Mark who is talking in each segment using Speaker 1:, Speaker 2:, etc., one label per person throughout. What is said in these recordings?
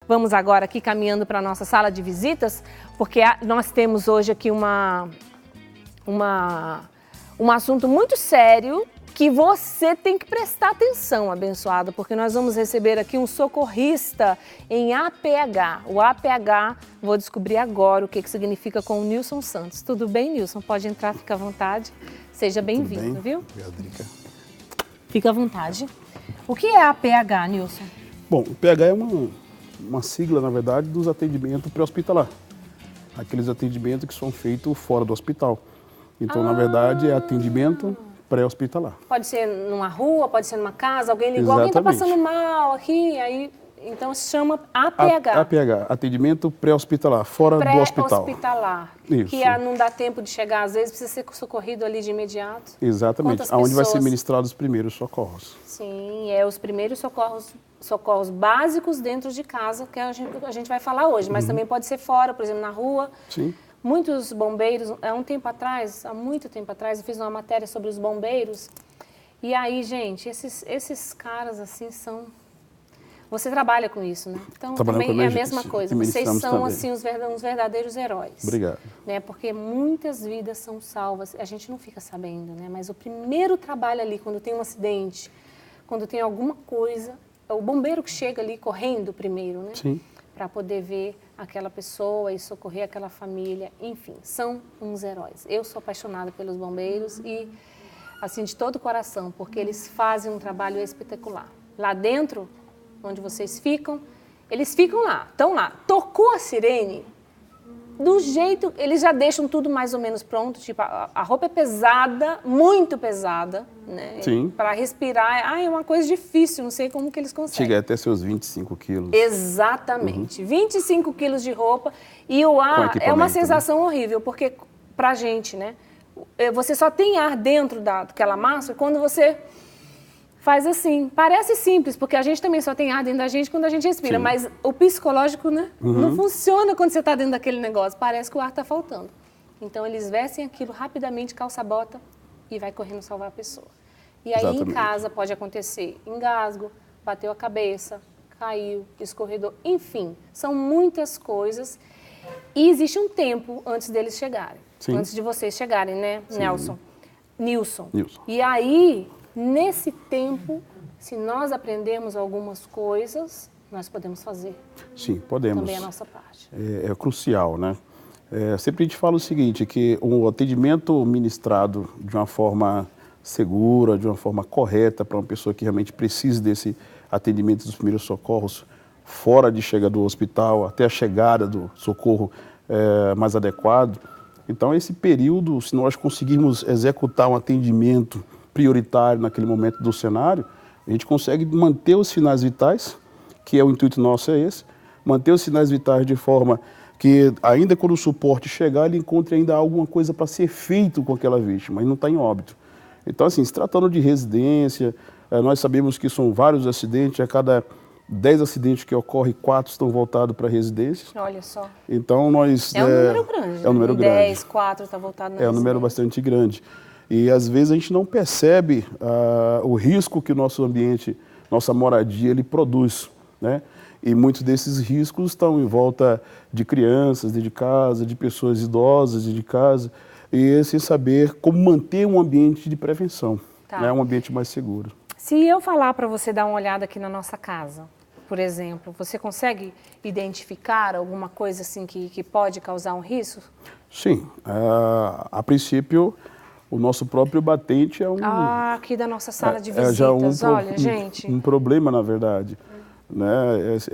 Speaker 1: Vamos agora aqui caminhando para a nossa sala de visitas, porque nós temos hoje aqui um assunto muito sério que você tem que prestar atenção, abençoado, porque nós vamos receber aqui um socorrista em APH. O APH, vou descobrir agora o que significa com o Nilson Santos. Tudo bem, Nilson? Pode entrar, fica à vontade. Seja bem-vindo, viu?
Speaker 2: Obrigado, Drica.
Speaker 1: Fica à vontade. O que é APH, Nilson?
Speaker 2: Bom, o PH é uma sigla, na verdade, dos atendimentos pré-hospitalar. Aqueles atendimentos que são feitos fora do hospital. Então, na verdade, é atendimento pré-hospitalar.
Speaker 1: Pode ser numa rua, pode ser numa casa, alguém ligou, alguém está passando mal aqui, aí então se chama APH.
Speaker 2: APH, atendimento pré-hospitalar, fora do hospital.
Speaker 1: Pré-hospitalar,
Speaker 2: Isso.
Speaker 1: que não dá tempo de chegar, às vezes precisa ser socorrido ali de imediato.
Speaker 2: Exatamente, onde vai ser ministrados os primeiros socorros.
Speaker 1: Sim, os primeiros socorros básicos dentro de casa, que a gente vai falar hoje, mas também pode ser fora, por exemplo, na rua.
Speaker 2: Sim.
Speaker 1: Muitos bombeiros, há muito tempo atrás, eu fiz uma matéria sobre os bombeiros. E aí, gente, esses caras assim são... Você trabalha com isso, né? Então também é a mesma coisa. Vocês são assim uns verdadeiros heróis.
Speaker 2: Obrigado.
Speaker 1: Né? Porque muitas vidas são salvas. A gente não fica sabendo, né? Mas o primeiro trabalho ali, quando tem um acidente, quando tem alguma coisa, é o bombeiro que chega ali correndo primeiro, né?
Speaker 2: Sim.
Speaker 1: Para poder ver aquela pessoa e socorrer aquela família, enfim, são uns heróis. Eu sou apaixonada pelos bombeiros e, assim, de todo o coração, porque eles fazem um trabalho espetacular. Lá dentro, onde vocês ficam, eles ficam lá, estão lá. Tocou a sirene, do jeito, eles já deixam tudo mais ou menos pronto, tipo, a roupa é pesada, muito pesada, né?
Speaker 2: Sim.
Speaker 1: Para respirar, é uma coisa difícil, não sei como que eles conseguem.
Speaker 2: Chega até seus 25 quilos.
Speaker 1: Exatamente, 25 quilos de roupa e o ar é uma sensação horrível, porque pra gente, né, você só tem ar dentro daquela máscara quando você faz assim. Parece simples, porque a gente também só tem ar dentro da gente quando a gente respira,
Speaker 2: Sim.
Speaker 1: mas o psicológico, né, não funciona quando você está dentro daquele negócio, parece que o ar está faltando. Então, eles vestem aquilo rapidamente, calça a bota e vai correndo salvar a pessoa. E aí, em casa, pode acontecer engasgo, bateu a cabeça, caiu, escorredor, enfim, são muitas coisas. E existe um tempo antes deles chegarem,
Speaker 2: Sim.
Speaker 1: antes de vocês chegarem, né,
Speaker 2: Sim.
Speaker 1: Nilson?
Speaker 2: Nilson.
Speaker 1: E aí, nesse tempo, se nós aprendermos algumas coisas, nós podemos fazer.
Speaker 2: Sim, podemos.
Speaker 1: Também a nossa parte.
Speaker 2: É crucial, né? Sempre a gente fala o seguinte, que o atendimento ministrado de uma forma segura, de uma forma correta para uma pessoa que realmente precise desse atendimento dos primeiros socorros, fora de chegar do hospital, até a chegada do socorro mais adequado. Então, esse período, se nós conseguirmos executar um atendimento prioritário naquele momento do cenário, a gente consegue manter os sinais vitais, que é o intuito nosso esse, manter os sinais vitais de forma que, ainda quando o suporte chegar, ele encontre ainda alguma coisa para ser feito com aquela vítima, mas não está em óbito. Então, assim, se tratando de residência, nós sabemos que são vários acidentes, a cada 10 acidentes que ocorrem, 4 estão voltados para residências.
Speaker 1: Olha só.
Speaker 2: Então, nós...
Speaker 1: É um número grande.
Speaker 2: É um número grande.
Speaker 1: 10, 4 está voltado na residência.
Speaker 2: É um número bastante grande. E, às vezes, a gente não percebe o risco que o nosso ambiente, nossa moradia, ele produz, né? E muitos desses riscos estão em volta de crianças dentro de casa, de pessoas idosas dentro de casa, e sem saber como manter um ambiente de prevenção, né? Um ambiente mais seguro.
Speaker 1: Se eu falar para você dar uma olhada aqui na nossa casa, por exemplo, você consegue identificar alguma coisa assim que pode causar um risco?
Speaker 2: Sim. A princípio, o nosso próprio batente é um...
Speaker 1: aqui da nossa sala de visitas,
Speaker 2: já
Speaker 1: olha, gente.
Speaker 2: Um problema, na verdade. Né?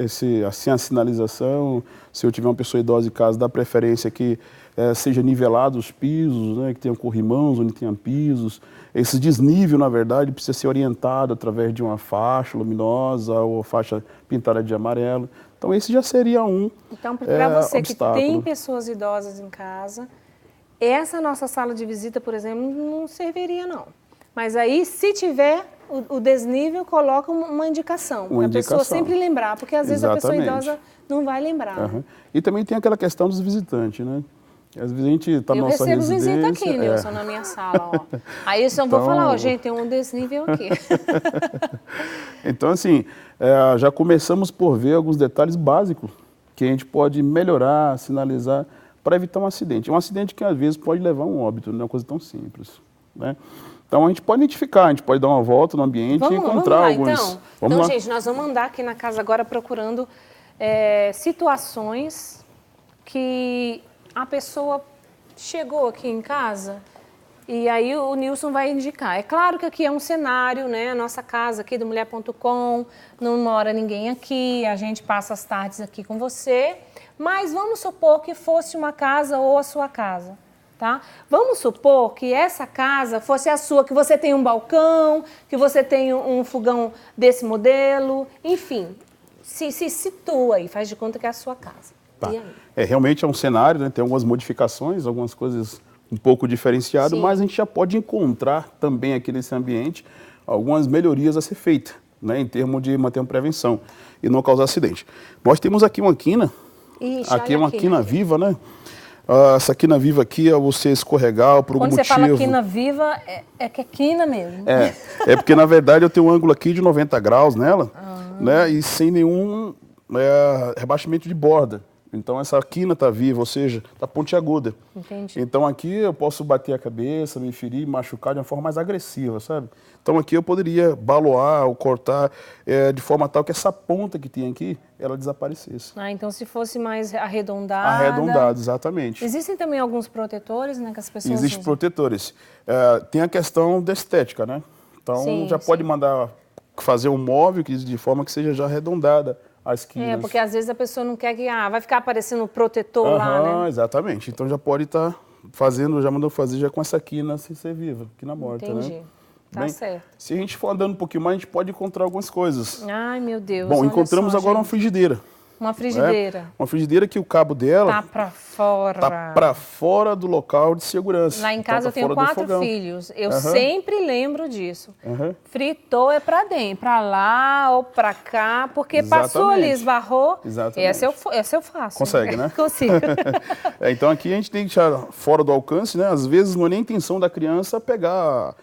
Speaker 2: Assim, a sinalização, se eu tiver uma pessoa idosa em casa, dá preferência que seja nivelado os pisos, né? Que tenha corrimãos onde tenha pisos. Esse desnível, na verdade, precisa ser orientado através de uma faixa luminosa ou faixa pintada de amarelo. Então, esse já seria um
Speaker 1: Então, para você
Speaker 2: obstáculo.
Speaker 1: Que tem pessoas idosas em casa, essa nossa sala de visita, por exemplo, não serviria, não. Mas aí, se tiver o desnível, coloca uma indicação. Para a pessoa sempre lembrar, porque às vezes a pessoa idosa não vai lembrar.
Speaker 2: E também tem aquela questão dos visitantes, né? Às vezes a gente está na nossa residência...
Speaker 1: Eu recebo visita aqui, Nilson, na minha sala, ó. Aí eu só vou falar, ó, gente, tem um desse nível aqui.
Speaker 2: Então, assim, já começamos por ver alguns detalhes básicos que a gente pode melhorar, sinalizar, para evitar um acidente. Um acidente que, às vezes, pode levar a um óbito, não é uma coisa tão simples, né? Então, a gente pode identificar, a gente pode dar uma volta no ambiente e encontrar alguns...
Speaker 1: Vamos lá. Gente, nós vamos andar aqui na casa agora procurando situações que a pessoa chegou aqui em casa e aí o Nilson vai indicar. É claro que aqui é um cenário, né? A nossa casa aqui do Mulher.com, não mora ninguém aqui, a gente passa as tardes aqui com você, mas vamos supor que fosse uma casa ou a sua casa. Tá? Vamos supor que essa casa fosse a sua, que você tem um balcão, que você tem um fogão desse modelo, enfim, se situa aí, faz de conta que é a sua casa.
Speaker 2: Tá.
Speaker 1: E aí?
Speaker 2: Realmente é um cenário, né? Tem algumas modificações, algumas coisas um pouco diferenciadas, mas a gente já pode encontrar também aqui nesse ambiente algumas melhorias a ser feitas, né? Em termos de manter uma prevenção e não causar acidente. Nós temos aqui uma quina, aqui é uma quina viva, né? Essa quina viva aqui é você escorregar por algum motivo.
Speaker 1: Quando você fala quina viva, é que é quina mesmo.
Speaker 2: É porque, na verdade, eu tenho um ângulo aqui de 90 graus nela, né? E sem nenhum rebaixamento de borda. Então, essa quina está viva, ou seja, está pontiaguda.
Speaker 1: Entendi.
Speaker 2: Então, aqui eu posso bater a cabeça, me ferir, machucar de uma forma mais agressiva, sabe? Então, aqui eu poderia baloar ou cortar de forma tal que essa ponta que tem aqui, ela desaparecesse.
Speaker 1: Então, se fosse mais arredondada...
Speaker 2: Arredondado, exatamente.
Speaker 1: Existem também alguns protetores, né, que as pessoas
Speaker 2: Existem
Speaker 1: usam?
Speaker 2: protetores. Tem a questão da estética, né? Então, pode mandar fazer um móvel de forma que seja já arredondada.
Speaker 1: Porque às vezes a pessoa não quer que vai ficar aparecendo o protetor lá, né?
Speaker 2: Exatamente. Então já pode estar fazendo, já mandou fazer já com essa quina sem ser viva, quina morta,
Speaker 1: Entendi.
Speaker 2: né?
Speaker 1: Tá certo.
Speaker 2: Se a gente for andando um pouquinho mais, a gente pode encontrar algumas coisas.
Speaker 1: Ai, meu Deus.
Speaker 2: Bom, encontramos agora uma frigideira.
Speaker 1: Uma frigideira.
Speaker 2: Uma frigideira que o cabo dela...
Speaker 1: Tá pra fora.
Speaker 2: Tá pra fora do local de segurança.
Speaker 1: Lá em casa eu tenho 4 filhos. Eu sempre lembro disso. Fritou é pra dentro, pra lá ou pra cá, porque passou ali, esbarrou.
Speaker 2: Exatamente.
Speaker 1: Essa eu faço.
Speaker 2: Consegue, né?
Speaker 1: Consigo.
Speaker 2: Então aqui a gente tem que deixar fora do alcance, né? Às vezes não é nem a intenção da criança pegar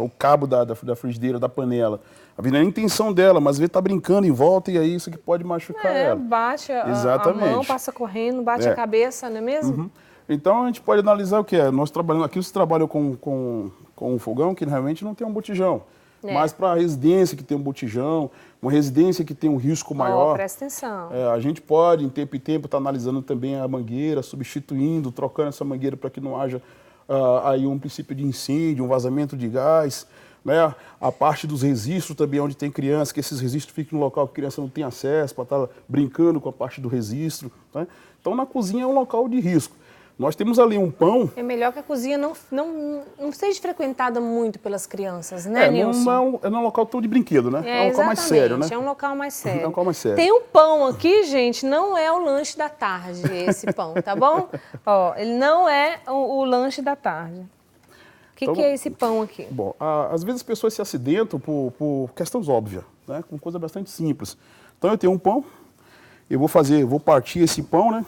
Speaker 2: o cabo da frigideira, da panela. Não é a intenção dela, mas vê tá brincando em volta e aí isso que pode machucar ela.
Speaker 1: Bate a mão, passa correndo, bate a cabeça, não é mesmo?
Speaker 2: Então a gente pode analisar o que é. Nós trabalhamos aqui, você trabalha com um fogão que realmente não tem um botijão. Mas para a residência que tem um botijão, uma residência que tem um risco maior...
Speaker 1: Presta atenção.
Speaker 2: A gente pode, em tempo em tempo, estar analisando também a mangueira, substituindo, trocando essa mangueira para que não haja aí um princípio de incêndio, um vazamento de gás. Né? A parte dos registros também, onde tem criança, que esses registros fiquem no local que a criança não tem acesso, para estar brincando com a parte do registro. Né? Então, na cozinha é um local de risco. Nós temos ali um pão...
Speaker 1: É melhor que a cozinha não seja frequentada muito pelas crianças, né, Nilson?
Speaker 2: É um local todo de brinquedo, né? É um local mais sério, né?
Speaker 1: É um local mais sério.
Speaker 2: É um local mais sério.
Speaker 1: Tem um pão aqui, gente, não é o lanche da tarde, esse pão, tá bom? Ele não é o lanche da tarde. O que é esse pão aqui?
Speaker 2: Bom, às vezes as pessoas se acidentam por questões óbvias, né? Com coisa bastante simples. Então eu tenho um pão, eu vou partir esse pão, né?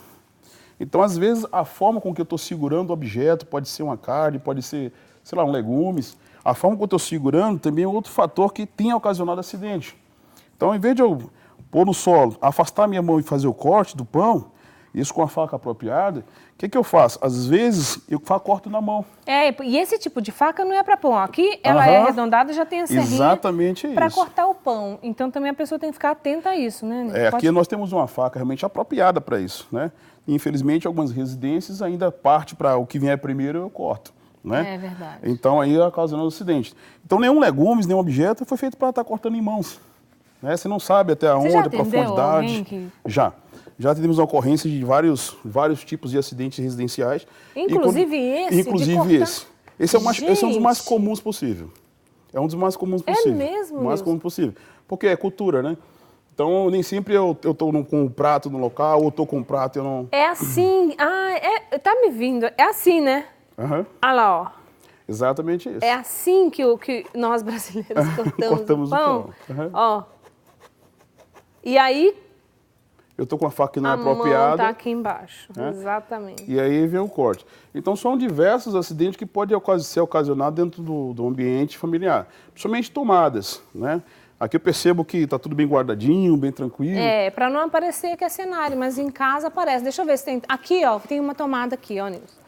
Speaker 2: Então, às vezes, a forma com que eu estou segurando o objeto, pode ser uma carne, pode ser, sei lá, um legumes. A forma que eu estou segurando também é outro fator que tem ocasionado acidente. Então, ao invés de eu pôr no solo, afastar minha mão e fazer o corte do pão, isso com a faca apropriada, o que eu faço? Às vezes, eu corto na mão.
Speaker 1: E esse tipo de faca não é para pão. Aqui ela é arredondada, já tem a serrinha.
Speaker 2: Exatamente isso.
Speaker 1: Para cortar o pão. Então, também a pessoa tem que ficar atenta a isso, né?
Speaker 2: Aqui nós temos uma faca realmente apropriada para isso, né? Infelizmente, algumas residências ainda parte para o que vier primeiro eu corto, né?
Speaker 1: É verdade.
Speaker 2: Então, aí ocasionando acidente. Então, nenhum legumes, nenhum objeto foi feito para estar cortando em mãos. Né? Você não sabe até onde, a profundidade. Já atendemos a ocorrência de vários tipos de acidentes residenciais.
Speaker 1: Inclusive esse?
Speaker 2: Inclusive esse. Esse é um dos mais comuns possível. É um dos mais comuns possível.
Speaker 1: É mesmo?
Speaker 2: O mais comum possível. Porque é cultura, né? Então, nem sempre eu estou com o prato no local, ou estou com o prato e eu não...
Speaker 1: É assim. Tá me vindo. É assim, né? Olha lá, ó.
Speaker 2: Exatamente isso.
Speaker 1: É assim que nós brasileiros cortamos o pão.
Speaker 2: Ó.
Speaker 1: E aí...
Speaker 2: eu estou com a faca que não é
Speaker 1: A mão
Speaker 2: apropriada.
Speaker 1: está aqui embaixo,
Speaker 2: né?
Speaker 1: Exatamente.
Speaker 2: E aí vem o corte. Então são diversos acidentes que podem ser ocasionados dentro do ambiente familiar, principalmente tomadas, né? Aqui eu percebo que está tudo bem guardadinho, bem tranquilo.
Speaker 1: Para não aparecer que é cenário, mas em casa aparece. Deixa eu ver se tem... Aqui, ó, tem uma tomada aqui, ó, Nilson.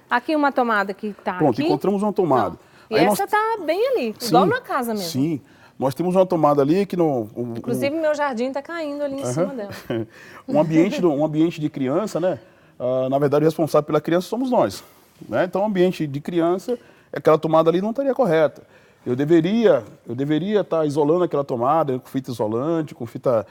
Speaker 1: Aqui uma tomada que está aqui.
Speaker 2: Pronto, encontramos uma tomada.
Speaker 1: E aí essa está bem ali,
Speaker 2: sim,
Speaker 1: igual na casa mesmo.
Speaker 2: Sim, nós temos uma tomada ali que não...
Speaker 1: Inclusive meu jardim está caindo ali em cima dela.
Speaker 2: um ambiente de criança, né? Na verdade, o responsável pela criança somos nós. Né? Então, o ambiente de criança, aquela tomada ali não estaria correta. Eu deveria estar isolando aquela tomada com fita isolante, com fita,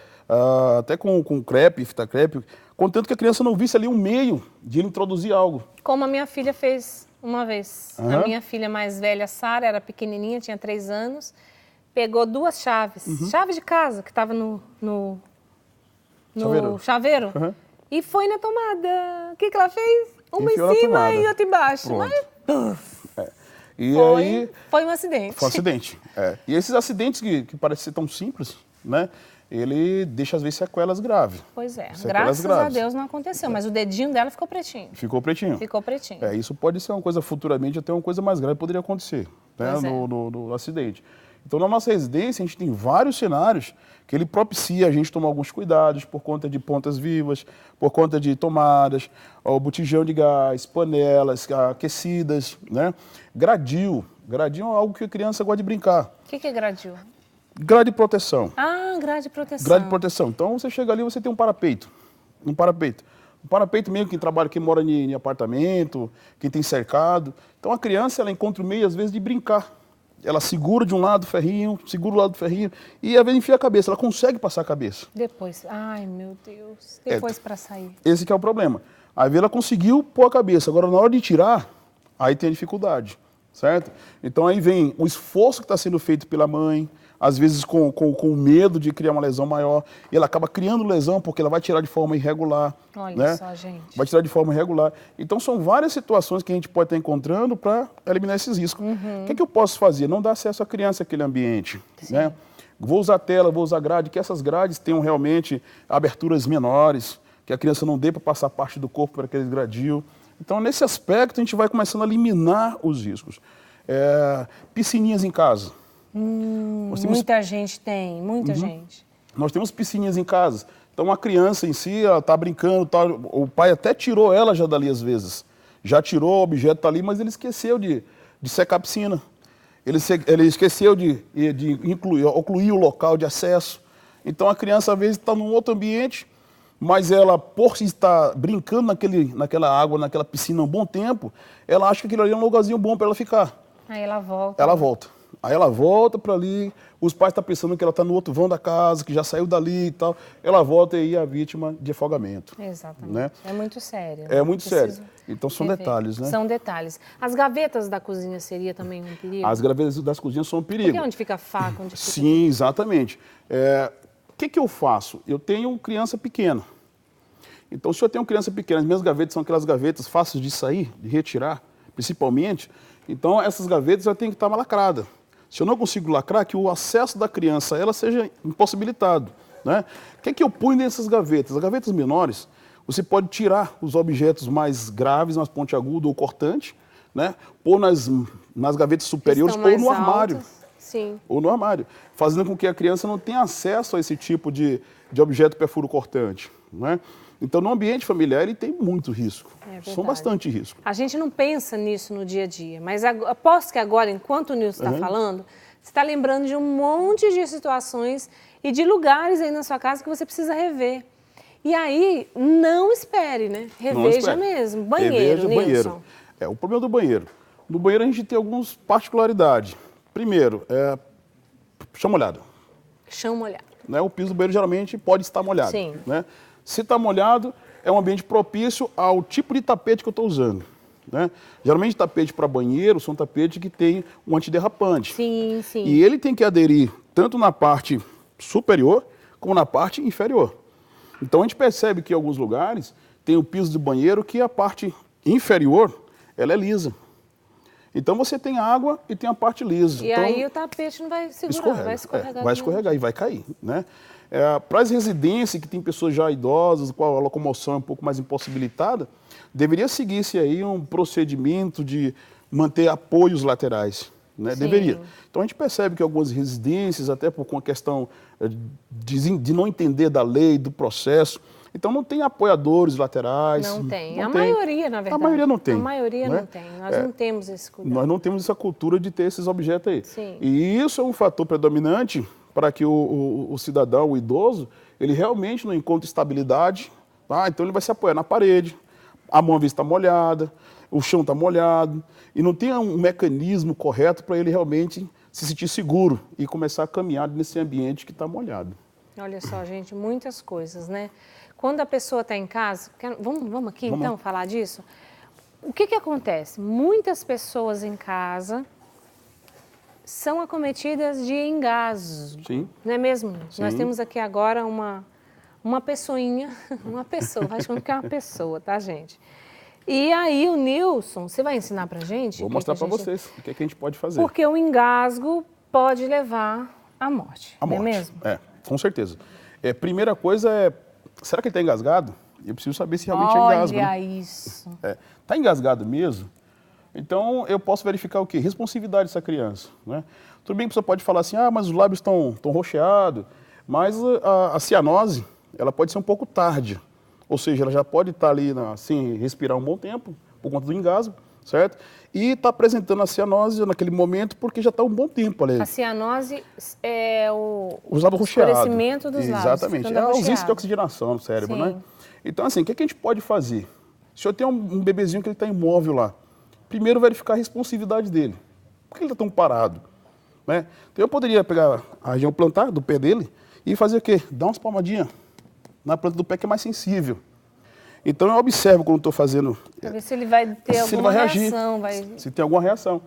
Speaker 2: até com crepe, fita crepe, contanto que a criança não visse ali um meio de ele introduzir algo.
Speaker 1: Como a minha filha fez uma vez. A minha filha mais velha, Sara, era pequenininha, tinha 3 anos, pegou 2 chaves, chave de casa que estava no chaveiro, e foi na tomada. O que ela fez? Uma
Speaker 2: Enfiou
Speaker 1: em cima e outra embaixo.
Speaker 2: E
Speaker 1: foi um acidente.
Speaker 2: Foi um acidente. E esses acidentes que parecem ser tão simples, né? Ele deixa, às vezes, sequelas graves.
Speaker 1: Pois é.
Speaker 2: Sequelas
Speaker 1: Graças
Speaker 2: graves.
Speaker 1: a Deus não aconteceu, mas o dedinho dela ficou pretinho.
Speaker 2: Ficou pretinho.
Speaker 1: Ficou pretinho.
Speaker 2: Isso pode ser uma coisa futuramente, até uma coisa mais grave poderia acontecer, né? No acidente. Então, na nossa residência, a gente tem vários cenários que ele propicia a gente tomar alguns cuidados por conta de pontas vivas, por conta de tomadas, botijão de gás, panelas aquecidas, né? Gradil. Gradil é algo que a criança gosta de brincar.
Speaker 1: O que é gradil?
Speaker 2: Grade de proteção.
Speaker 1: Grade de proteção.
Speaker 2: Grade de proteção. Então, você chega ali, você tem um parapeito. Um parapeito mesmo, quem trabalha, quem mora em apartamento, quem tem cercado. Então, a criança, ela encontra o meio, às vezes, de brincar. Ela segura de um lado o ferrinho, segura o lado do ferrinho e às vezes enfia a cabeça, ela consegue passar a cabeça.
Speaker 1: Depois, ai meu Deus, depois para sair.
Speaker 2: Esse que é o problema. Aí ela conseguiu pôr a cabeça, agora na hora de tirar, aí tem a dificuldade, certo? Então aí vem o esforço que está sendo feito pela mãe, às vezes com medo de criar uma lesão maior, e ela acaba criando lesão porque ela vai tirar de forma irregular.
Speaker 1: Olha,
Speaker 2: né?
Speaker 1: Só, gente.
Speaker 2: Vai tirar de forma irregular. Então são várias situações que a gente pode estar encontrando para eliminar esses riscos. O que eu posso fazer? Não dar acesso à criança àquele ambiente. Né? Vou usar tela, vou usar grade, que essas grades tenham realmente aberturas menores, que a criança não dê para passar parte do corpo para aquele gradil. Então, nesse aspecto, a gente vai começando a eliminar os riscos. Piscininhas em casa.
Speaker 1: Muita gente tem, muita gente.
Speaker 2: Nós temos piscininhas em casa. Então, a criança em si, ela está brincando, o pai até tirou ela já dali às vezes. Já tirou o objeto tá ali, mas ele esqueceu de secar a piscina. Ele esqueceu de ocluir o local de acesso. Então, a criança, às vezes, está num outro ambiente, mas ela, por estar brincando naquela água, naquela piscina um bom tempo, ela acha que aquilo ali é um lugarzinho bom para ela ficar.
Speaker 1: Aí ela volta.
Speaker 2: Ela volta. Aí ela volta para ali, os pais estão pensando que ela está no outro vão da casa, que já saiu dali e tal. Ela volta e aí é a vítima de afogamento.
Speaker 1: Exatamente.
Speaker 2: Né?
Speaker 1: É muito sério.
Speaker 2: É muito sério. Então são detalhes, né?
Speaker 1: São detalhes. As gavetas da cozinha seria também um perigo?
Speaker 2: As gavetas das cozinhas são um perigo.
Speaker 1: Porque onde fica a faca? Onde fica...
Speaker 2: Sim, exatamente. O que eu faço? Eu tenho criança pequena. Então, se eu tenho criança pequena, as minhas gavetas são aquelas gavetas fáceis de sair, de retirar, principalmente. Então, essas gavetas já têm que estar lacradas. Se eu não consigo lacrar, que o acesso da criança a ela seja impossibilitado. Né? O que eu ponho nessas gavetas? As gavetas menores, você pode tirar os objetos mais graves, mais pontiagudo ou cortante, né? Pôr nas gavetas superiores ou no armário.
Speaker 1: Sim.
Speaker 2: Ou no armário, fazendo com que a criança não tenha acesso a esse tipo de objeto perfuro cortante. Né? Então, no ambiente familiar, ele tem muito risco. São bastante riscos.
Speaker 1: A gente não pensa nisso no dia a dia, mas aposto que agora, enquanto o Nilson está falando, você está lembrando de um monte de situações e de lugares aí na sua casa que você precisa rever. E aí, não espere, né? Reveja mesmo. Banheiro, Nilson.
Speaker 2: Banheiro. O problema do banheiro. No banheiro, a gente tem algumas particularidades. Primeiro, chão molhado.
Speaker 1: Chão molhado.
Speaker 2: Né? O piso do banheiro, geralmente, pode estar molhado.
Speaker 1: Sim.
Speaker 2: Né? Se está molhado, é um ambiente propício ao tipo de tapete que eu estou usando. Né? Geralmente, tapete para banheiro são tapetes que têm um antiderrapante.
Speaker 1: Sim, sim.
Speaker 2: E ele tem que aderir tanto na parte superior como na parte inferior. Então, a gente percebe que em alguns lugares tem o piso de banheiro que a parte inferior ela é lisa. Então você tem água e tem a parte lisa.
Speaker 1: E
Speaker 2: então,
Speaker 1: aí o tapete não vai segurar, vai escorregar.
Speaker 2: vai escorregar e vai cair, né? Para as residências que tem pessoas já idosas, com a locomoção é um pouco mais impossibilitada, deveria seguir-se aí um procedimento de manter apoios laterais, né? Deveria. Então a gente percebe que algumas residências, até por uma questão de não entender da lei, do processo, então não tem apoiadores laterais.
Speaker 1: Não tem. A maioria, na verdade.
Speaker 2: A maioria não tem.
Speaker 1: A maioria
Speaker 2: né?
Speaker 1: não tem. Nós não temos esse cuidado.
Speaker 2: Nós não temos essa cultura de ter esses objetos aí.
Speaker 1: Sim.
Speaker 2: E isso é um fator predominante para que o cidadão, o idoso, ele realmente não encontre estabilidade. Tá? Então ele vai se apoiar na parede, a mão às vezes está molhada, o chão está molhado, e não tem um mecanismo correto para ele realmente se sentir seguro e começar a caminhar nesse ambiente que está molhado.
Speaker 1: Olha só, gente, muitas coisas, né? Quando a pessoa está em casa, vamos aqui então falar disso? O que acontece? Muitas pessoas em casa são acometidas de engasgo,
Speaker 2: Sim.
Speaker 1: não é mesmo?
Speaker 2: Sim.
Speaker 1: Nós temos aqui agora uma pessoinha, uma pessoa, acho que é uma pessoa, tá, gente? E aí o Nilson, você vai ensinar pra gente?
Speaker 2: Vou mostrar para vocês o que a gente pode fazer.
Speaker 1: Porque o engasgo pode levar à morte,
Speaker 2: A morte,
Speaker 1: não é mesmo?
Speaker 2: Com certeza. Primeira coisa será que ele está engasgado? Eu preciso saber se realmente é engasgo.
Speaker 1: Olha isso.
Speaker 2: Está engasgado mesmo? Então, eu posso verificar o quê? Responsividade dessa criança. Né? Tudo bem que você pode falar assim, mas os lábios estão roxeados, mas a cianose, ela pode ser um pouco tarde. Ou seja, ela já pode estar ali sem respirar um bom tempo, por conta do engasgo, certo? E está apresentando a cianose naquele momento porque já está um bom tempo ali.
Speaker 1: A cianose é
Speaker 2: os lábios roxeados.
Speaker 1: O escurecimento dos lábios.
Speaker 2: Exatamente. É a ausência de oxigenação no cérebro, né? Então, assim, o que a gente pode fazer? Se eu tenho um bebezinho que ele está imóvel lá, primeiro verificar a responsividade dele. Por que ele está tão parado? Né? Então eu poderia pegar a região plantar do pé dele e fazer o quê? Dar umas palmadinhas na planta do pé que é mais sensível. Então eu observo quando estou fazendo...
Speaker 1: Para ver se ele vai ter alguma reação.
Speaker 2: Se tem alguma reação.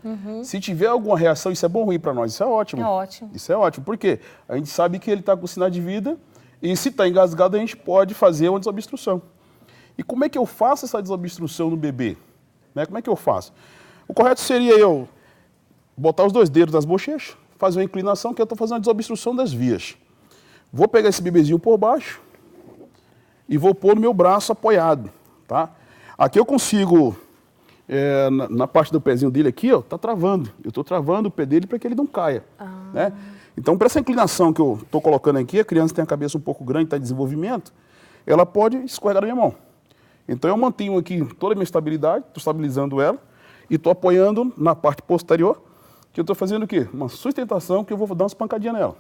Speaker 2: Se tiver alguma reação, isso é bom ou ruim para nós? Isso é ótimo.
Speaker 1: É ótimo.
Speaker 2: Isso é ótimo. Por quê? A gente sabe que ele está com sinal de vida e se está engasgado a gente pode fazer uma desobstrução. E como é que eu faço essa desobstrução no bebê? Né? Como é que eu faço? O correto seria eu botar os 2 dedos nas bochechas, fazer uma inclinação, que eu estou fazendo a desobstrução das vias. Vou pegar esse bebezinho por baixo e vou pôr no meu braço apoiado. Tá? Aqui eu consigo, na parte do pezinho dele aqui, está travando. Eu estou travando o pé dele para que ele não caia. Né? Então, para essa inclinação que eu estou colocando aqui, a criança tem a cabeça um pouco grande, está em desenvolvimento, ela pode escorregar na minha mão. Então eu mantenho aqui toda a minha estabilidade, estou estabilizando ela e estou apoiando na parte posterior, que eu estou fazendo o quê? Uma sustentação que eu vou dar umas pancadinhas nela.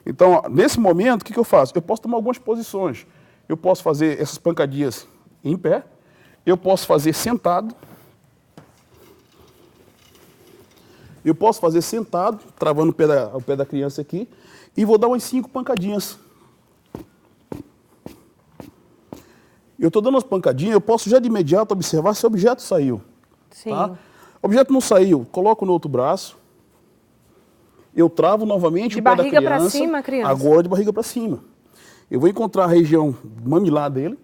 Speaker 2: Então, nesse momento, o que eu faço? Eu posso tomar algumas posições. Eu posso fazer essas pancadinhas em pé, eu posso fazer sentado, eu posso fazer sentado, travando o pé da criança aqui, e vou dar umas 5 pancadinhas. Eu estou dando umas pancadinhas, eu posso já de imediato observar se o objeto saiu.
Speaker 1: Sim.
Speaker 2: Tá? O objeto não saiu, coloco no outro braço, eu travo novamente o pé da criança.
Speaker 1: De barriga para cima, criança?
Speaker 2: Agora de barriga para cima. Eu vou encontrar a região mamilar dele,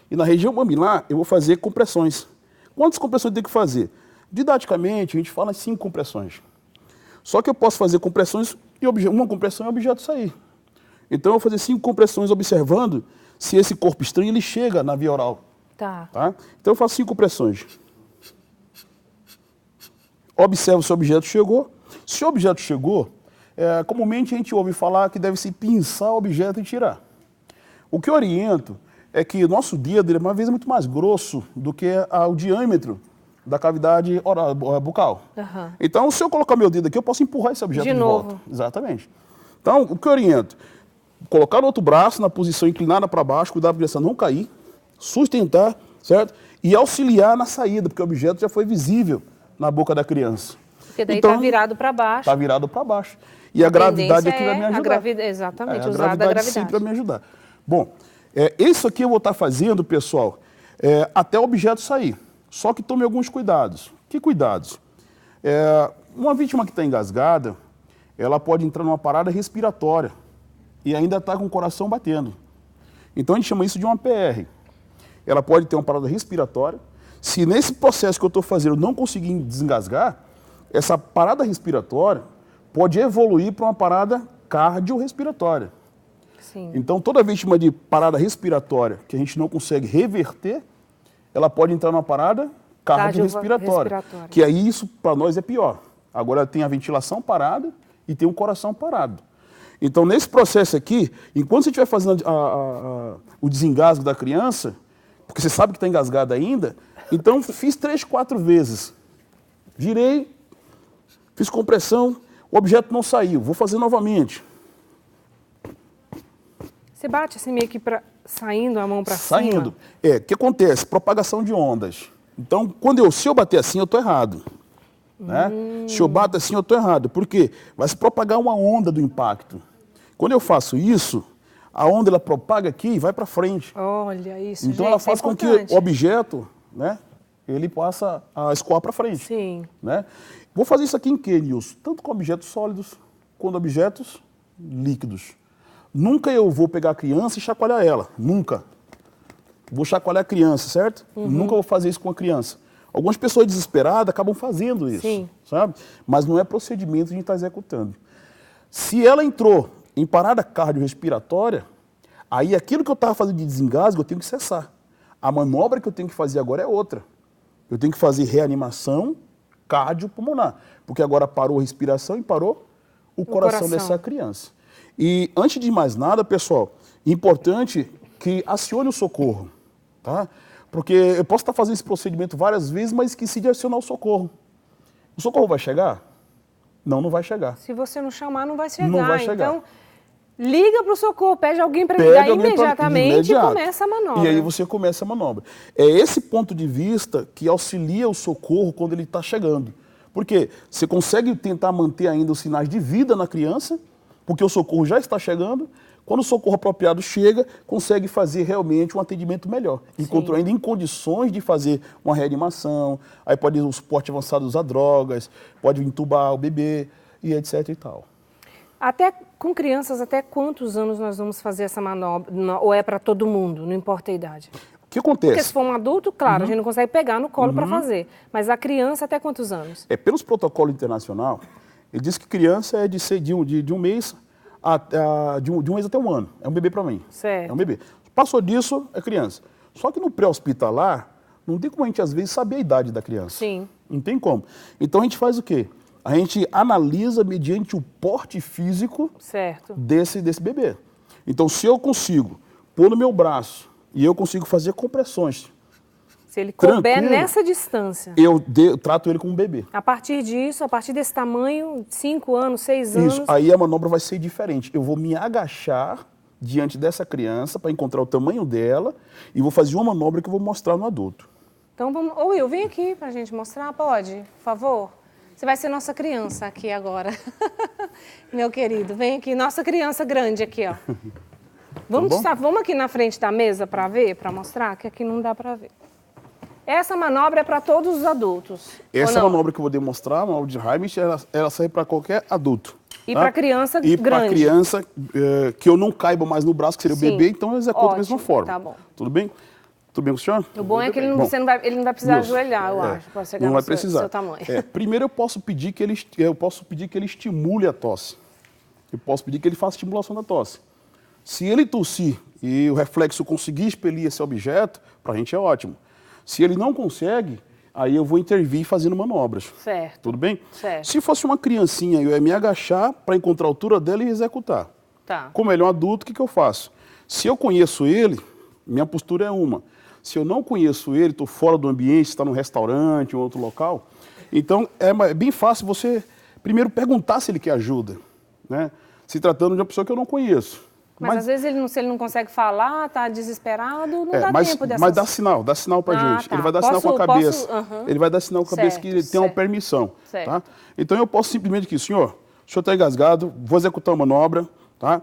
Speaker 2: e na região mamilar eu vou fazer compressões. Quantas compressões eu tenho que fazer? Didaticamente, a gente fala 5 compressões. Só que eu posso fazer compressões e uma compressão é o objeto sair. Então eu vou fazer 5 compressões observando se esse corpo estranho ele chega na via oral.
Speaker 1: Tá.
Speaker 2: Então eu faço 5 compressões. Observo se o objeto chegou. Se o objeto chegou, comumente a gente ouve falar que deve-se pinçar o objeto e tirar. O que eu oriento é que o nosso dedo uma vez é muito mais grosso do que o diâmetro da cavidade oral, bucal. Então, se eu colocar meu dedo aqui, eu posso empurrar esse objeto de volta. Exatamente. Então, o que eu oriento? Colocar o outro braço na posição inclinada para baixo, cuidar para a criança não cair, sustentar, certo? E auxiliar na saída, porque o objeto já foi visível na boca da criança.
Speaker 1: Porque daí está virado para baixo.
Speaker 2: Está virado para baixo. E a gravidade aqui vai me ajudar.
Speaker 1: Exatamente, usar a gravidade.
Speaker 2: Sempre vai me ajudar. Bom, isso aqui eu vou estar fazendo, pessoal, até o objeto sair. Só que tome alguns cuidados. Que cuidados? Uma vítima que está engasgada, ela pode entrar numa parada respiratória e ainda está com o coração batendo. Então a gente chama isso de uma PR. Ela pode ter uma parada respiratória. Se nesse processo que eu estou fazendo eu não conseguir desengasgar, essa parada respiratória pode evoluir para uma parada cardiorrespiratória.
Speaker 1: Sim.
Speaker 2: Então, toda vítima de parada respiratória que a gente não consegue reverter, ela pode entrar numa parada cardiorrespiratória. Que aí isso para nós é pior. Agora tem a ventilação parada e tem o coração parado. Então, nesse processo aqui, enquanto você estiver fazendo o desengasgo da criança, porque você sabe que está engasgada ainda, então fiz 3, 4 vezes. Girei, fiz compressão, o objeto não saiu, vou fazer novamente.
Speaker 1: Você bate assim meio que saindo a mão para cima?
Speaker 2: Saindo. O que acontece? Propagação de ondas. Então, se eu bater assim, eu estou errado. Né? Se eu bato assim, eu estou errado. Por quê? Vai se propagar uma onda do impacto. Quando eu faço isso, a onda ela propaga aqui e vai para frente.
Speaker 1: Olha isso,
Speaker 2: então
Speaker 1: gente,
Speaker 2: ela faz com que o objeto, né, ele passa a escoar para frente.
Speaker 1: Sim.
Speaker 2: Né? Vou fazer isso aqui em quê, Nilson? Tanto com objetos sólidos quanto objetos líquidos. Nunca eu vou pegar a criança e chacoalhar ela. Nunca. Vou chacoalhar a criança, certo? Nunca vou fazer isso com a criança. Algumas pessoas desesperadas acabam fazendo isso.
Speaker 1: Sim.
Speaker 2: Sabe? Mas não é procedimento que a gente está executando. Se ela entrou em parada cardiorrespiratória, aí aquilo que eu estava fazendo de desengasgo eu tenho que cessar. A manobra que eu tenho que fazer agora é outra. Eu tenho que fazer reanimação cardiopulmonar, porque agora parou a respiração e parou o coração dessa criança. E antes de mais nada, pessoal, importante que acione o socorro, tá? Porque eu posso estar fazendo esse procedimento várias vezes, mas esqueci de acionar o socorro. O socorro vai chegar? Não, não vai chegar.
Speaker 1: Se você não chamar, não vai chegar.
Speaker 2: Não vai chegar.
Speaker 1: Então, liga para o socorro, pede alguém para ligar imediatamente e começa a manobra.
Speaker 2: E aí você começa a manobra. É esse ponto de vista que auxilia o socorro quando ele está chegando. Porque você consegue tentar manter ainda os sinais de vida na criança, porque o socorro já está chegando. Quando o socorro apropriado chega, consegue fazer realmente um atendimento melhor. Encontrou ainda em condições de fazer uma reanimação, aí pode ir o suporte avançado usar drogas, pode entubar o bebê e etc e tal.
Speaker 1: Até com crianças, até quantos anos nós vamos fazer essa manobra? Ou é para todo mundo, não importa a idade?
Speaker 2: O que acontece?
Speaker 1: Porque se for um adulto, claro, a gente não consegue pegar no colo para fazer. Mas a criança, até quantos anos?
Speaker 2: Pelos protocolos internacional, ele diz que criança é de um mês de um mês até um ano. É um bebê para mim.
Speaker 1: Certo.
Speaker 2: É um bebê. Passou disso, é criança. Só que no pré-hospitalar, não tem como a gente, às vezes, saber a idade da criança.
Speaker 1: Sim.
Speaker 2: Não tem como. Então, a gente faz o quê? A gente analisa mediante o porte físico desse bebê. Então, se eu consigo pôr no meu braço e eu consigo fazer compressões,
Speaker 1: se ele couber nessa distância,
Speaker 2: eu trato ele como um bebê.
Speaker 1: A partir disso, a partir desse tamanho, 5 anos, 6 anos...
Speaker 2: Isso, aí a manobra vai ser diferente. Eu vou me agachar diante dessa criança para encontrar o tamanho dela e vou fazer uma manobra que eu vou mostrar no adulto.
Speaker 1: Então, vamos... Ô, Will, vem aqui para a gente mostrar, pode? Por favor? Você vai ser nossa criança aqui agora. Meu querido, vem aqui, nossa criança grande aqui, ó. Vamos aqui na frente da mesa para ver, para mostrar, que aqui não dá para ver. Essa manobra é para todos os adultos.
Speaker 2: Essa manobra que eu vou demonstrar, a manobra de Heimlich, ela serve para qualquer adulto.
Speaker 1: E para criança grande.
Speaker 2: E para criança que eu não caiba mais no braço, que seria o bebê, então eu executo da mesma forma.
Speaker 1: Tá bom.
Speaker 2: Tudo bem? Tudo bem com o senhor?
Speaker 1: O bom é que ele não vai precisar ajoelhar, eu acho, para chegar no seu tamanho.
Speaker 2: Primeiro eu posso pedir que ele estimule a tosse. Eu posso pedir que ele faça estimulação da tosse. Se ele tossir e o reflexo conseguir expelir esse objeto, para a gente é ótimo. Se ele não consegue, aí eu vou intervir fazendo manobras.
Speaker 1: Certo.
Speaker 2: Tudo bem?
Speaker 1: Certo.
Speaker 2: Se fosse uma criancinha, eu ia me agachar para encontrar a altura dela e executar.
Speaker 1: Tá.
Speaker 2: Como ele é um adulto, o que eu faço? Se eu conheço ele, minha postura é uma. Se eu não conheço ele, estou fora do ambiente, está num restaurante ou outro local, então é bem fácil você primeiro perguntar se ele quer ajuda, né? Se tratando de uma pessoa que eu não conheço.
Speaker 1: Mas às vezes, se ele não consegue falar, está desesperado, não dá tempo dessa...
Speaker 2: Mas dá sinal para gente.
Speaker 1: Tá.
Speaker 2: Ele vai dar sinal com a cabeça. Ele vai dar sinal com a cabeça que ele tem uma permissão. Tá? Então eu posso simplesmente aqui, senhor, o senhor está engasgado, vou executar uma manobra, tá?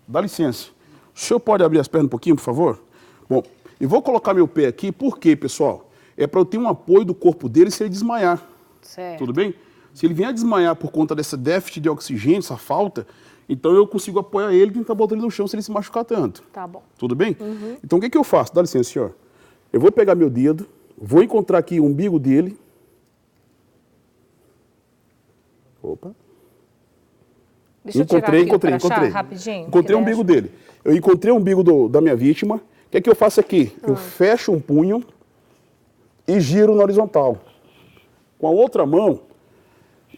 Speaker 2: Dá licença. O senhor pode abrir as pernas um pouquinho, por favor? Bom, e vou colocar meu pé aqui, por quê, pessoal? É para eu ter um apoio do corpo dele se ele desmaiar.
Speaker 1: Certo.
Speaker 2: Tudo bem? Se ele vier a desmaiar por conta dessa déficit de oxigênio, essa falta, então eu consigo apoiar ele e tentar botar ele no chão se ele se machucar tanto.
Speaker 1: Tá bom.
Speaker 2: Tudo bem? Então o que eu faço? Dá licença, senhor. Eu vou pegar meu dedo, Vou encontrar aqui o umbigo dele. Opa.
Speaker 1: Deixa eu tirar aqui o crachá rapidinho.
Speaker 2: Encontrei o umbigo dele. Eu encontrei o umbigo da minha vítima. O que é que eu faço aqui? Eu fecho um punho e giro na horizontal. Com a outra mão,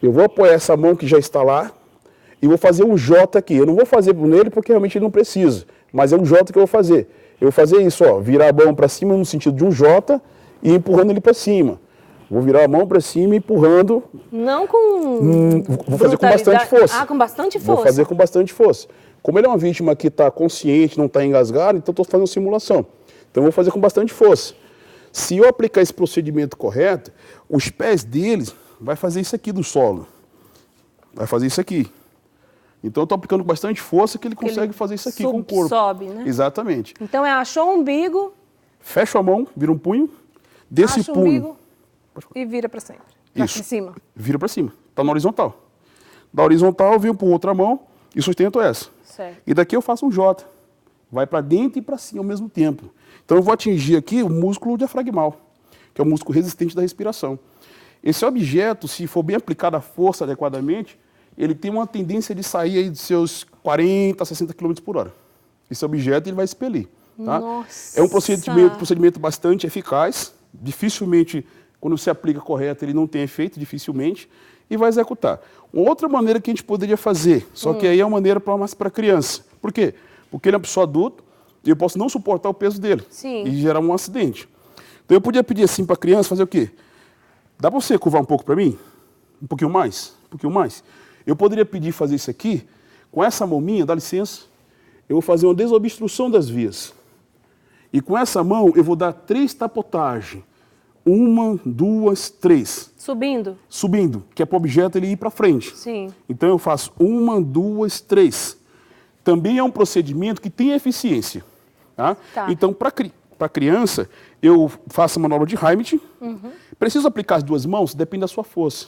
Speaker 2: eu vou apoiar essa mão que já está lá e vou fazer um J aqui. Eu não vou fazer nele porque realmente ele não precisa, mas é um J que eu vou fazer. Eu vou fazer isso, ó, virar a mão para cima no sentido de um J e empurrando ele para cima. Vou virar a mão para cima e empurrando.
Speaker 1: Não com...
Speaker 2: Vou fazer com bastante força.
Speaker 1: Ah, com bastante força.
Speaker 2: Vou fazer com bastante força. Como ele é uma vítima que está consciente, não está engasgado, então estou fazendo simulação. Então eu vou fazer com bastante força. Se eu aplicar esse procedimento correto, os pés deles vai fazer isso aqui do solo. Vai fazer isso aqui. Então eu estou aplicando com bastante força que ele consegue fazer isso aqui com o corpo.
Speaker 1: Sobe, né?
Speaker 2: Exatamente.
Speaker 1: Então achou o umbigo.
Speaker 2: Fecha a mão, vira um punho. Desse
Speaker 1: acha
Speaker 2: punho.
Speaker 1: O umbigo e vira para sempre.
Speaker 2: Isso.
Speaker 1: Pra cima.
Speaker 2: Vira para cima. Está na horizontal. Da horizontal eu venho para outra mão e sustento essa.
Speaker 1: Certo.
Speaker 2: E daqui eu faço um J. Vai para dentro e para cima ao mesmo tempo. Então eu vou atingir aqui o músculo diafragmal, que é o músculo resistente da respiração. Esse objeto, se for bem aplicada a força adequadamente, ele tem uma tendência de sair aí de seus 40 a 60 km por hora. Esse objeto ele vai expelir. Tá?
Speaker 1: Nossa.
Speaker 2: É um procedimento bastante eficaz. Dificilmente, quando você aplica correto, ele não tem efeito, dificilmente, e vai executar. Uma outra maneira que a gente poderia fazer, só que aí é uma maneira mais para criança. Por quê? Porque ele é uma pessoa adulta e eu posso não suportar o peso dele.
Speaker 1: Sim.
Speaker 2: E gerar um acidente. Então eu podia pedir assim para a criança fazer o quê? Dá para você curvar um pouco para mim? Um pouquinho mais? Um pouquinho mais? Eu poderia pedir fazer isso aqui, com essa mão minha, dá licença, eu vou fazer uma desobstrução das vias. E com essa mão eu vou dar 3 tapotagens. 1, 2, 3.
Speaker 1: Subindo?
Speaker 2: Subindo, que é para o objeto ele ir para frente.
Speaker 1: Sim.
Speaker 2: Então eu faço 1, 2, 3. Também é um procedimento que tem eficiência. Tá?
Speaker 1: Tá.
Speaker 2: Então, para a criança, eu faço a manobra de Heimlich. Preciso aplicar as 2 mãos? Depende da sua força.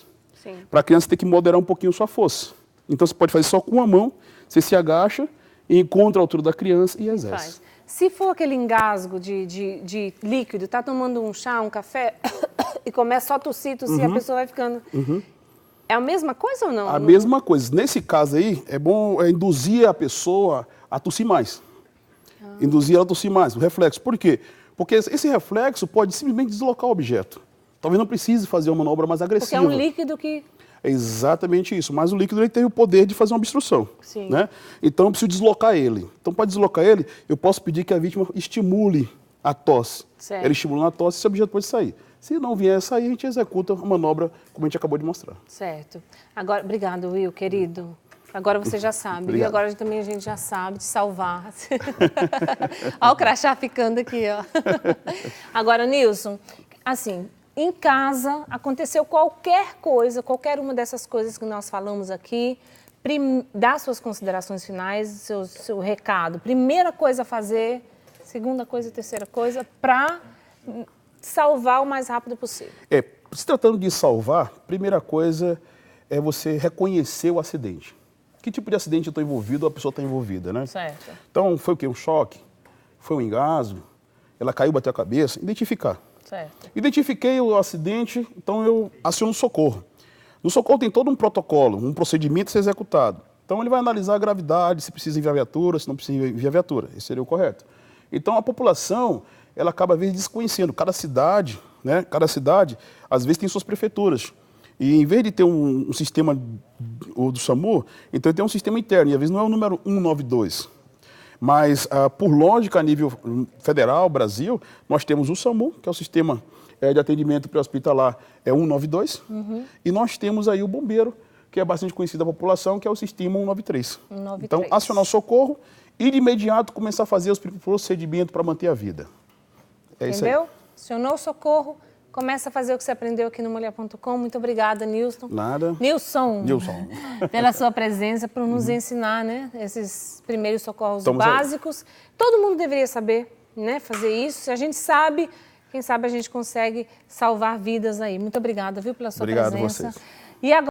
Speaker 2: Para a criança tem que moderar um pouquinho a sua força. Então você pode fazer só com uma mão, você se agacha, encontra a altura da criança e exerce.
Speaker 1: Faz. Se for aquele engasgo de líquido, tá tomando um chá, um café, e começa só a tossir, a pessoa vai ficando... É a mesma coisa ou não?
Speaker 2: A mesma coisa. Nesse caso aí, é bom induzir a pessoa a tossir mais. Induzir ela a tossir mais, o reflexo. Por quê? Porque esse reflexo pode simplesmente deslocar o objeto. Talvez não precise fazer uma manobra mais agressiva.
Speaker 1: Porque é um líquido que...
Speaker 2: É exatamente isso. Mas o líquido ele tem o poder de fazer uma obstrução.
Speaker 1: Sim.
Speaker 2: Né? Então eu preciso deslocar ele. Então para deslocar ele, eu posso pedir que a vítima estimule a tosse.
Speaker 1: Certo.
Speaker 2: Ela estimula a tosse, esse objeto pode sair. Se não vier a sair, a gente executa a manobra como a gente acabou de mostrar.
Speaker 1: Certo. Agora, obrigado, Will, querido. Agora você já sabe. E agora também a gente já sabe te salvar. Olha o crachá ficando aqui, ó. Agora, Nilson, assim, em casa aconteceu qualquer coisa, qualquer uma dessas coisas que nós falamos aqui, dá suas considerações finais, seu recado. Primeira coisa a fazer, segunda coisa, terceira coisa, para salvar o mais rápido possível.
Speaker 2: Se tratando de salvar, primeira coisa é você reconhecer o acidente. Que tipo de acidente eu estou envolvido ou a pessoa está envolvida, né?
Speaker 1: Certo.
Speaker 2: Então, foi o quê? Um choque? Foi um engasgo? Ela caiu, bateu a cabeça? Identificar.
Speaker 1: Certo.
Speaker 2: Identifiquei o acidente, então eu aciono o socorro. No socorro tem todo um protocolo, um procedimento a ser executado. Então ele vai analisar a gravidade, se precisa enviar viatura, se não precisa enviar viatura. Esse seria o correto. Então a população, ela acaba às vezes desconhecendo. Cada cidade, às vezes tem suas prefeituras. E em vez de ter um sistema do SAMU, então tem um sistema interno, e às vezes não é o número 192. Mas, por lógica, a nível federal, Brasil, nós temos o SAMU, que é o sistema de atendimento pré-hospitalar 192, e nós temos aí o bombeiro, que é bastante conhecido da população, que é o sistema 193. 193. Então, acionar o socorro e de imediato começar a fazer os procedimentos para manter a vida. É isso aí.
Speaker 1: Entendeu? Acionou o socorro, começa a fazer o que você aprendeu aqui no Mulher.com. Muito obrigada, Nilson.
Speaker 2: Nada.
Speaker 1: Nilson. Pela sua presença, por nos ensinar, né, esses primeiros socorros básicos. Aí. Todo mundo deveria saber, né, fazer isso. Se a gente sabe, quem sabe a gente consegue salvar vidas aí. Muito obrigada, viu, pela sua presença.
Speaker 2: Obrigado a vocês.
Speaker 1: E agora...